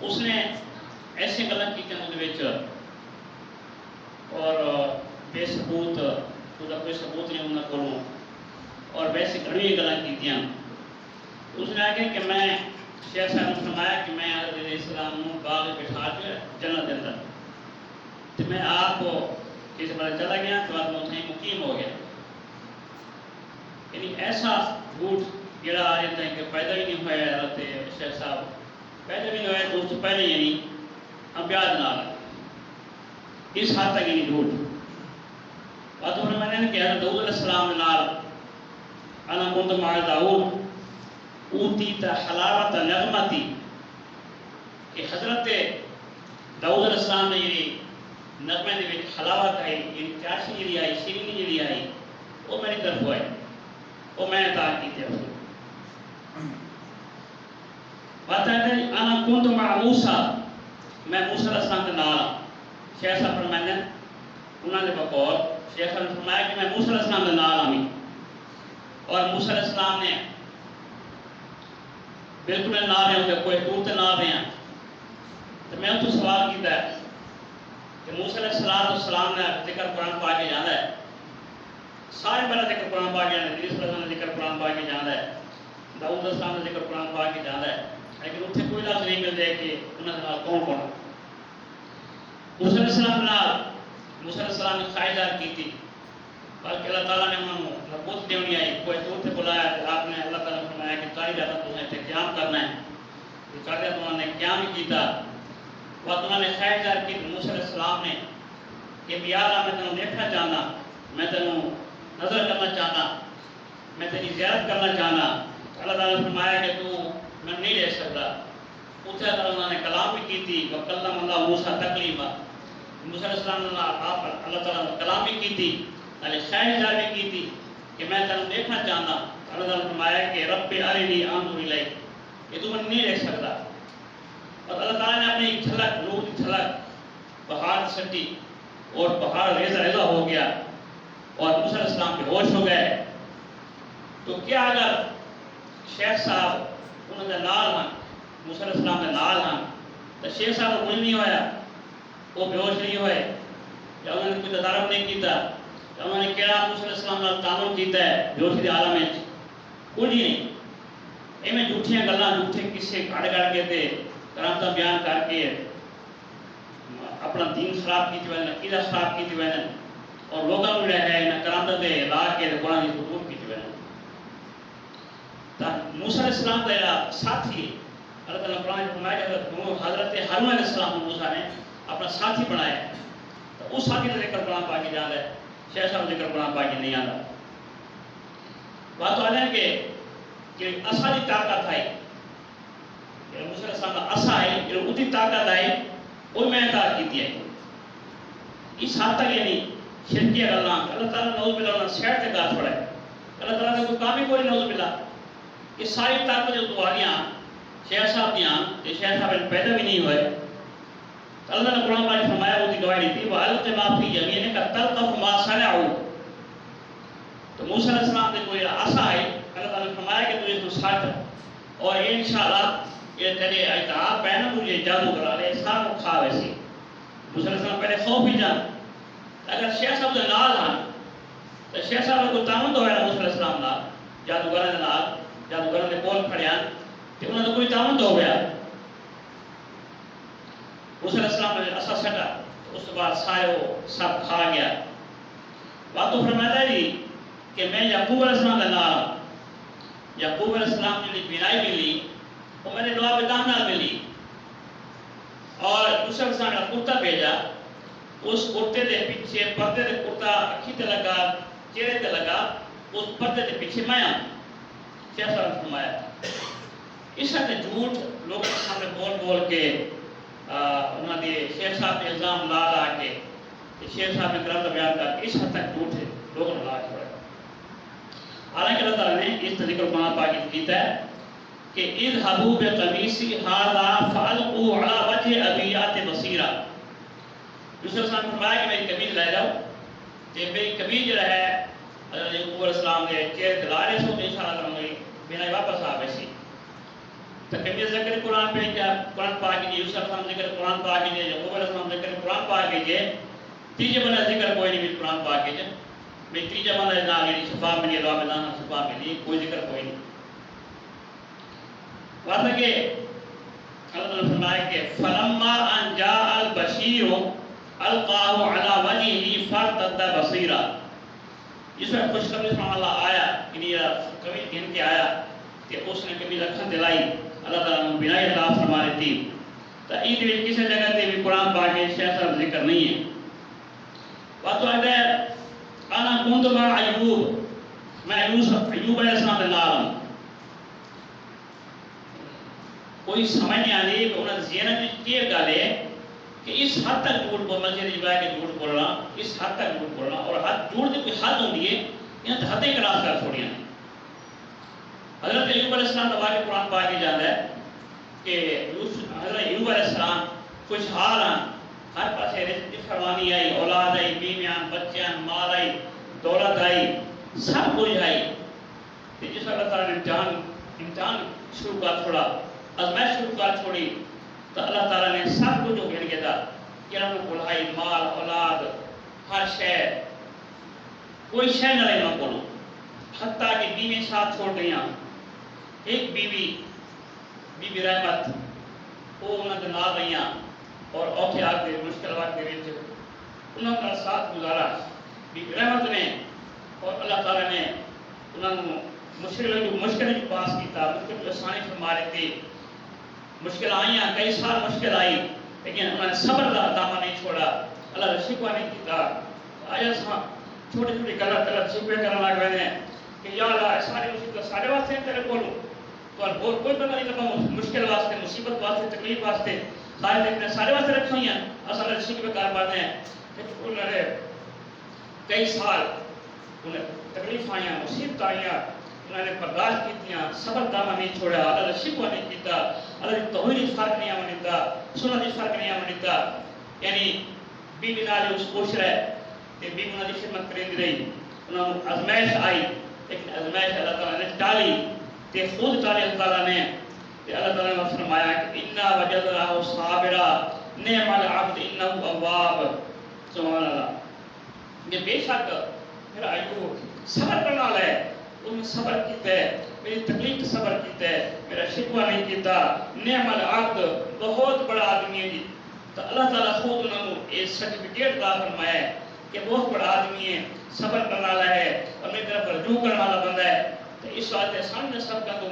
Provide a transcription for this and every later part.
اس نے ایسے گلاں کیتیاں اودے وچ اور بے ثبوت ਉਹਦਾ کوئی ثبوت نہیں ਉਹਨਾਂ ਕੋਲੋਂ اور ویسے گھڑی گلاں کیتیاں. اس نے آگے کہ میں شیخ صاحب نے فرمایا کہ میں حضرت علیہ السلام کو باغ بٹھا کے جنت کے اندر تو میں آپ کسی بار چلا گیا تو بعد میں اتنے مقیم ہو گیا. یعنی ایسا جھوٹ جڑا آ جاتا ہے کہ پیدا ہی نہیں ہوا ہے. حضرت شیخ صاحب پیدا بھی نہیں ہوا تو اس سے پہلے یعنی انبیاء نال اس حد تک یعنی جھوٹ. بات فرمایا کہ حضرت داؤد علیہ السلام نال انا كنت مع داؤد اوتیت حلاوت نغمتی کہ حضرت داؤد علیہ السلام نے یعنی نغمے دے وچ حلاوت آئی یعنی چاشنی جڑی آئی شیرینی جڑی آئی وہ میری طرف آئی وہ میں عطا کیتے ہیں. بات ہے انا كنت مع موسیٰ میں موسیٰ علیہ السلام کے نال. شیخ صاحب فرماتے ہیں انہوں نے بقول شیخ صاحب نے فرمایا کہ میں موسیٰ علیہ السلام کے نال آئی اور موسیٰ علیہ السلام نے بالکل نہ رہے ہوں کوئی دور تے نہ رہے ہیں. تو میں تو سوال کیتا ہے کہ موسیٰ علیہ السلام نے ذکر قرآن پاک کے جانا ہے سارے بڑا ذکر قرآن پاک کے جانا ہے. ادریس علیہ السلام نے ذکر قرآن پاک کے جانا ہے. داؤد علیہ السلام نے ذکر قرآن پاک کے جانا ہے. لیکن اتنے کوئی لفظ نہیں ملتے کہ انہوں نے کون کون. موسیٰ علیہ السلام نے خواہشات کی تھی بلکہ اللہ تعالیٰ نے انہوں نے ربوت دیونی آئی کوئی دور سے بلایا کہ آپ نے اللہ تعالیٰ نے فرمایا کہ 40 رات تمہیں تے قیام کرنا ہے. 40 رات انہوں نے قیام ہی کیتا. بات انہوں نے خواہشات کی موسیٰ علیہ السلام نے کہ یا اللہ میں تمہیں دیکھنا چاہنا میں تمہیں نظر کرنا چاہنا میں تیری زیارت کرنا چاہنا. اللہ تعالیٰ نے فرمایا کہ تو میں نہیں رہ سکتا. اتنے انہوں نے کلام بھی کی تھی وکلم اللہ موسیٰ تکلیما. موسیٰ علیہ السلام نے اللہ تعالیٰ نے کلام بھی کی تھی خواہشات بھی کی تھی کہ میں تمہیں دیکھنا چاہنا. اللہ تعالیٰ نے فرمایا کہ رب ارنی انظر الیک یہ تو میں نہیں رہ سکتا. اور اللہ تعالیٰ نے اپنی جھلک نور کی جھلک پہاڑ سٹی اور پہاڑ ریزہ ریزہ ہو گیا اور موسیٰ علیہ السلام کے ہوش ہو گئے. تو کیا اگر شیخ صاحب انہوں نے نال ہیں موسیٰ علیہ السلام نے نال ہیں تو شیخ صاحب کو کچھ نہیں ہویا وہ بے ہوش نہیں ہوئے یا انہوں نے کوئی تدارک نہیں کیتا یا انہوں نے کہا موسیٰ علیہ السلام نے تعامل کیتا ہے بے ہوشی کے عالم میں کچھ ہی نہیں. یہ میں جھوٹیاں گلاں جھوٹے قصے کٹ کٹ کے تے کرامتاں بیان کر کے اپنا دین خراب کیتے ہوئے عقیدہ خراب کیتے ہوئے اور لوگوں کو ہے نہ کرامتاں تے لا کے قرآن کی حضور کیتے ہوئے. موسیٰ علیہ السلام کا ساتھی اللہ تعالیٰ قرآن میں فرمایا کہ حضرت ہارون علیہ السلام کو موسیٰ نے اپنا ساتھی بنایا تو اس ساتھی کا ذکر قرآن پاک کی جانا ہے. شیخ صاحب ذکر قرآن پاک کی نہیں آتا. بات تو آ جائے کہ اصا کی طاقت آئی موسیٰ علیہ السلام کا اصا آئی اس کی طاقت آئی وہ میں عطا کی ہے. اس حد تک یعنی شرکیہ گلاں اللہ تعالیٰ نعوذ باللہ انہوں نے سیٹ سے گاہ چھوڑا ہے. اللہ تعالیٰ نے کوئی کام ہی کوئی نعوذ باللہ. یہ ساری طاقت جو دعالیاں شیخ صاحب دیاں یہ شیخ صاحب پیدا بھی نہیں ہوئے. اللہ نے قرآن پاک فرمایا وہ کی گواہی دی وَأَلْقِ مَا فِي يَمِينِكَ تَلْقَفُ مَا صَنَعُوا. تو موسیٰ علیہ السلام نے کوئی عصا آئی اللہ تعالیٰ نے فرمایا کہ تو اس کو ساٹھ اور یہ انشاءاللہ یہ تیرے اتعاب پہنا مجھے جادو کرا لے سار کو کھا ویسی. موسیٰ علیہ السلام پہلے خوف ہی جان اگر شیخ صاحب نے نال آن تو شیخ صاحب کو تعاون تو ہے نا موسیٰ علیہ السلام نال جادوگران نال جادوگران نے کول کھڑے آن تو انہوں نے کوئی تعاون تو ہو گیا. موسیٰ علیہ السلام نے عصا سٹا اس بعد سارے وہ سب کھا گیا. بات تو فرماتا ہے جی کہ میں یعقوب علیہ السلام کا نال یعقوب علیہ السلام نے بینائی ملی وہ میں نے دعا بدام نال ملی اور موسیٰ علیہ السلام نے کرتا بھیجا اس کرتے دے پیچھے پردے دے کرتا اکھی تے لگا چہرے تے لگا اس پردے دے پیچھے میں شیخ صاحب نے فرمایا. اس حد جھوٹ لوگ سامنے بول بول کے انہوں نے شیخ صاحب نے الزام لا لا کے شیخ صاحب نے کرامت بیان کر کے اس حد تک جھوٹ ہے لوگوں نے لا چھوڑا. حالانکہ اللہ تعالیٰ نے اس ذکر قرآن پاک کیتا ہے کہ اذهبوا بقمیصی ھذا فالقوا علی وجه ابی یأت بصیرا. یوسف صاحب نے فرمایا کہ میری قمیض لے جاؤ تے میری قمیض جو ہے یعقوب علیہ السلام نے چہرے تے لا رہے سو انشاءاللہ میری بینائی واپس آ گئی. تو کبھی ذکر قرآن پہ کیا قرآن پاک کی یوسف علیہ السلام ذکر قرآن پاک کی یعقوب علیہ السلام ذکر قرآن پاک کی تیجے بنا ذکر کوئی نہیں قرآن پاک کی میں تیجا بنا نہ میری شفا ملی اللہ بنا شفا ملی کوئی ذکر کوئی نہیں بات ہے کہ اللہ تعالیٰ فرمائے کہ فلما ان جاء البشیر القاہ علی وجہہ فارتد بصیرا جس میں خوشخبری سبحان اللہ آیا یعنی کبھی گن کے آیا کہ اس نے کبھی رکھن دلائی اللہ تعالیٰ نے بنائی عطا فرما تھی تو عید میں کسی جگہ تے بھی قرآن پاک کے شیخ صاحب ذکر نہیں ہے بات تو ہے انا کنت مع ایوب میں ایوب علیہ السلام کے نال کوئی سمجھ نہیں آ رہی کہ انہوں نے ذہن میں کیا گالے کہ اس حد تک جھوٹ بولنا مسجد جگہ کے جھوٹ بولنا اس حد تک جھوٹ بولنا اور حد جھوٹ کی کوئی حد ہوتی ہے یہاں تو حدیں کراس کر چھوڑی ہیں حضرت ایوب علیہ السلام دبا کے قرآن پاک کی جاتا ہے کہ حضرت ایوب علیہ السلام خوشحال ہیں ہر پاسے رزق کی فراوانی آئی اولاد آئی بیویاں بچیاں مال آئی دولت آئی سب کچھ آئی جس اللہ تعالیٰ نے امتحان شروع کر چھوڑا آزمائش شروع کر چھوڑی تو اللہ تعالیٰ نے سب کچھ جو گھر گیا تھا کہ انہوں کو بلائی مال اولاد ہر شہر کوئی شہر نہ رہے نہ حتیٰ کہ بیوی ساتھ چھوڑ گئی ایک بیوی رحمت وہ انہوں نے نہ رہی اور اوکھے آتے مشکل وقت کے وچ انہوں کا ساتھ گزارا بیوی رحمت نے اور اللہ تعالیٰ نے انہوں نے مشکل جو پاس کیتا مشکل جو آسانی فرما رہے تھے مشکل آئیاں کئی سال مشکل آئی لیکن انہوں نے صبر کا دامن نہیں چھوڑا اللہ نے شکوہ نہیں کیتا آیا چھوٹی چھوٹی غلط شکوے کرنا لگ رہے ہیں کہ یا اللہ سارے مصیبت سارے واسطے تیرے کولوں تو اور کوئی بندہ نہیں کرتا مشکل واسطے مصیبت واسطے تکلیف واسطے سارے دیکھنے سارے واسطے رکھا ہوئی ہیں اصل شکوے کر پاتے ہیں لیکن انہوں نے کئی سال انہیں تکلیف آئیاں مصیبت آئیاں انہوں نے برداشت کیتیاں صبر دامن نہیں چھوڑا اللہ نے شکوہ نہیں کیتا اللہ نے توحید فرق نہیں آمن دیتا سنت فرق نہیں آمن دیتا یعنی بیوی نال اس کوشش رہے کہ بیوی انہوں نے خدمت کریں دی رہی انہوں نے ازمائش آئی لیکن ازمائش اللہ تعالیٰ نے ٹالی کہ خود ٹالی اللہ تعالیٰ نے کہ اللہ تعالیٰ نے فرمایا کہ اِنَّا وَجَدْنَاهُ صَابِرًا نِعْمَ الْعَبْدُ إِنَّهُ أَوَّابٌ سبحان اللہ یہ بے شک میرا ایوب صبر کرنا ہے انہوں نے صبر کیتا ہے میری تکلیف سے صبر کیتا ہے میرا شکوہ نہیں کیتا نعم العبد بہت بڑا آدمی ہے جی تو اللہ تعالیٰ خود انہوں نے ایک سرٹیفکیٹ دا فرمایا ہے کہ بہت بڑا آدمی ہے صبر کرنا والا ہے اور میری طرف رجوع کرنے والا بندہ ہے تو اس واسطے سامنے سب کا تو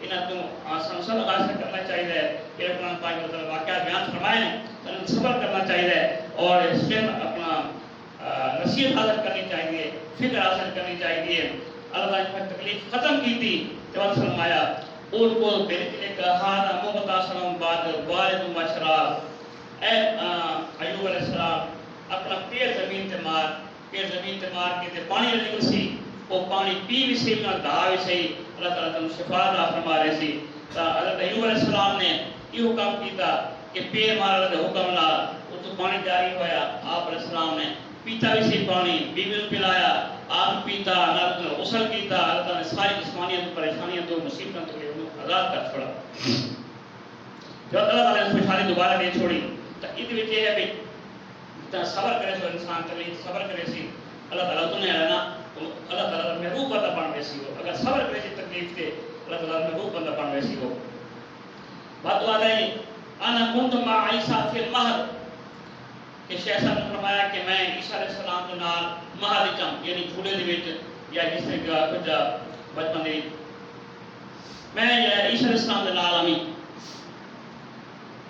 انہیں تو سمسل حاصل کرنا چاہیے کہ قرآن پاک میں واقعہ بیان فرمائے ہیں تو انہیں صبر کرنا چاہیے اور اس میں اپنا نصیحت حاصل کرنی چاہیے فکر حاصل کرنی چاہیے اللہ تعالیٰ نے تکلیف ختم کی تھی جب فرمایا اور کو بیرکنے کا ہانا مغتاسلم بعد وارد مشراب اے ایوب علیہ السلام اپنا پیر زمین تے مار کے تے پانی نکل سی وہ پانی پی بھی سی نہ دھا بھی سی اللہ تعالیٰ تم شفا عطا فرما رہے سی حضرت ایوب علیہ السلام نے یہ حکم کیتا کہ پیر مارنے دے حکم نال وہ تو پانی جاری ہویا آپ علیہ السلام نے پیتا بھی سی پانی بیوی کو پلایا آپ پیتا نہ غسل کیتا اللہ تعالیٰ نے ساری جسمانیت پریشانیاں تو مصیبتوں تو انہوں آزاد کر چھوڑا جب اللہ تعالیٰ نے خوشحالی دوبارہ نہیں چھوڑی تو اس وچ یہ ہے بھی صبر کرے تو انسان کرے صبر کرے سی اللہ تعالیٰ تو نے رہنا اللہ تعالیٰ محبوب بندہ بن ویسی ہو اگر صبر کرے سی تکلیف تے اللہ تعالیٰ محبوب بندہ بن ویسی ہو بات تو آ رہی انا کنت مع عیسیٰ فی المہد کہ شیخ صاحب نے فرمایا کہ میں عیسیٰ علیہ السلام کے نال مہد چم یعنی جھولے دے وچ یا جس نے کچھ بچپن دی میں عیسیٰ علیہ السلام کے نال آمی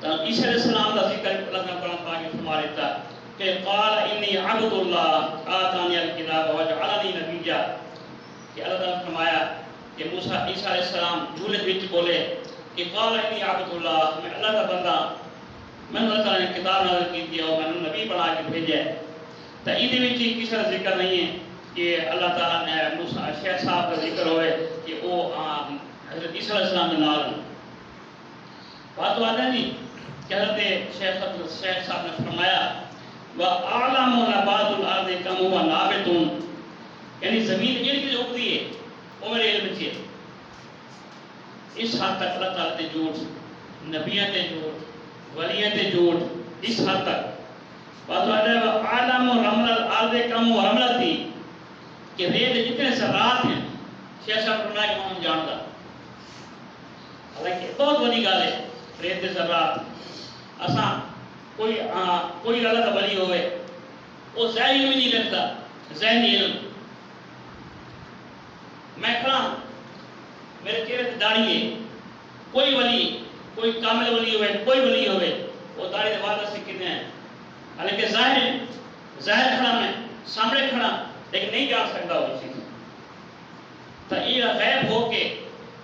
تو عیسیٰ علیہ السلام کا ذکر اللہ نے قرآن پاک میں فرما دیتا کہ قال انی عبد اللہ آتانی الکتاب وجعلنی نبیا کہ اللہ تعالیٰ نے فرمایا کہ موسیٰ عیسیٰ علیہ السلام جھولے وچ بولے کہ قال انی عبد اللہ میں اللہ کا بندہ میں نے اللہ تعالیٰ نے کتاب نازل کی تھی اور میں نے نبی بنا کے بھیجا ہے تو یہ کسی کا ذکر نہیں ہے کہ اللہ تعالیٰ نے موسیٰ شیخ صاحب کا ذکر ہوئے کہ وہ حضرت عیسیٰ علیہ السلام کے نال بات تو آتا ہے نہیں کہ حضرت شیخ صاحب نے فرمایا وَأَعْلَمُ نَبَاتُ الْأَرْضِ كَمْ هُوَ نَابِتٌ یعنی زمین جڑی چیز اگتی ہے وہ میرے علم سے اس حد تک اللہ تعالیٰ نے جھوٹ نبیوں تے جھوٹ، ولیوں تے جھوٹ، اس حد تک عالم و رمل الارض کم و رملتی کہ ریت جتنے ذرات ہیں، شیخ صاحب فرمایا کہ میں جانتا، حالانکہ بہت بڑی گل ہے ریت دے ذرات. اساں کوئی اللہ کا ولی ہوئے وہ ظاہری علم نہیں لیتا، ذہنی علم. میں کھڑا میرے چہرے تے داڑھی ہے، کوئی ولی، کوئی کامل ولی ہوئے، کوئی ولی ہوئے وہ داڑھی دے وعدہ سے کتنے ہیں، حالانکہ ظاہر کھڑا میں سامنے کھڑا لیکن نہیں جان سکتا وہ چیز. تو یہ غیب ہو کے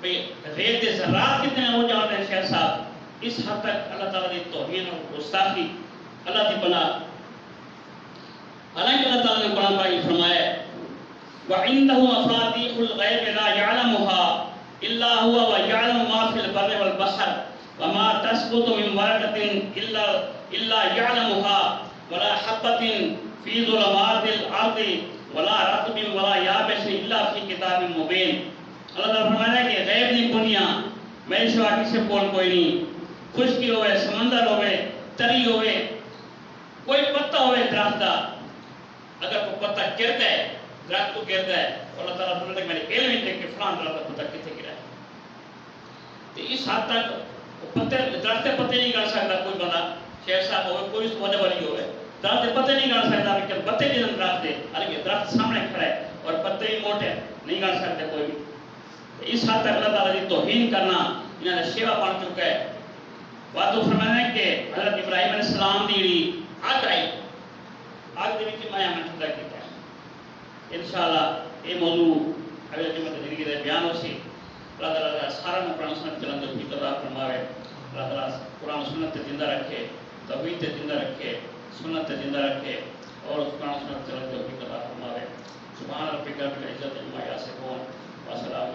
بھئی ریت دے ذرات کتنے ہیں وہ جانتے ہیں شیخ صاحب. اس حد تک اللہ تعالیٰ دی توہین اور گستاخی اللہ دی بنا. حالانکہ اللہ تعالیٰ نے قرآن پاک میں فرمایا وَعِنْدَهُ مَفَاتِيحُ الْغَيْبِ لَا يَعْلَمُهَا إِلَّا هُوَ وَيَعْلَمُ مَا فِي الْبَرِّ وَالْبَحْرِ وَمَا تَسْقُطُ مِنْ وَرَقَةٍ إِلَّا يَعْلَمُهَا وَلَا حَبَّةٍ فِي ظُلُمَاتِ الْأَرْضِ وَلَا رَطْبٍ وَلَا يَابِسٍ إِلَّا فِي كِتَابٍ مُبِينٍ. اللہ تعالیٰ فرماتا ہے کہ غیب دی دنیا میرے سوا کسی کول کوئی نہیں. خشکی ہوئے، سمندر ہوئے، تری ہوئے، کوئی پتہ ہوئے درخت کا، اگر کوئی پتہ گرتا ہے، درخت تو گرتا ہے، اللہ تعالیٰ فرماتا ہے کہ میرے علم میں کہ فلاں درخت کا پتہ کتنے گرا ہے. تو اس حد تک درخت پتے نہیں کر سکتا کوئی بندہ، شیخ صاحب ہوئے، کوئی اس وجہ والی ہوئے، درخت پتے نہیں کر سکتا کہ پتے جن درخت دے، حالانکہ درخت سامنے کھڑا ہے اور پتے بھی موٹے نہیں کر سکتے کوئی بھی. اس حد تک اللہ تعالیٰ کی توہین کرنا انہوں نے شیوا بن چکا ہے. بات تو فرمانا ہے کہ حضرت ابراہیم علیہ السلام دی آگ آئی، آگ دے وچ میں عمل ٹھنڈا کیتا ہے. انشاءاللہ یہ موضوع اگلے جمعے زندگی دے بیان ہو سی. اللہ تعالیٰ سارا قرآن سنت چلن دے توفیق عطا فرماوے. اللہ تعالیٰ قرآن سنت تے زندہ رکھے، توحید تے زندہ رکھے، سنت تے زندہ رکھے اور قرآن سنت چلن دے توفیق عطا فرماوے. سبحان ربک رب العزت عما یصفون وسلام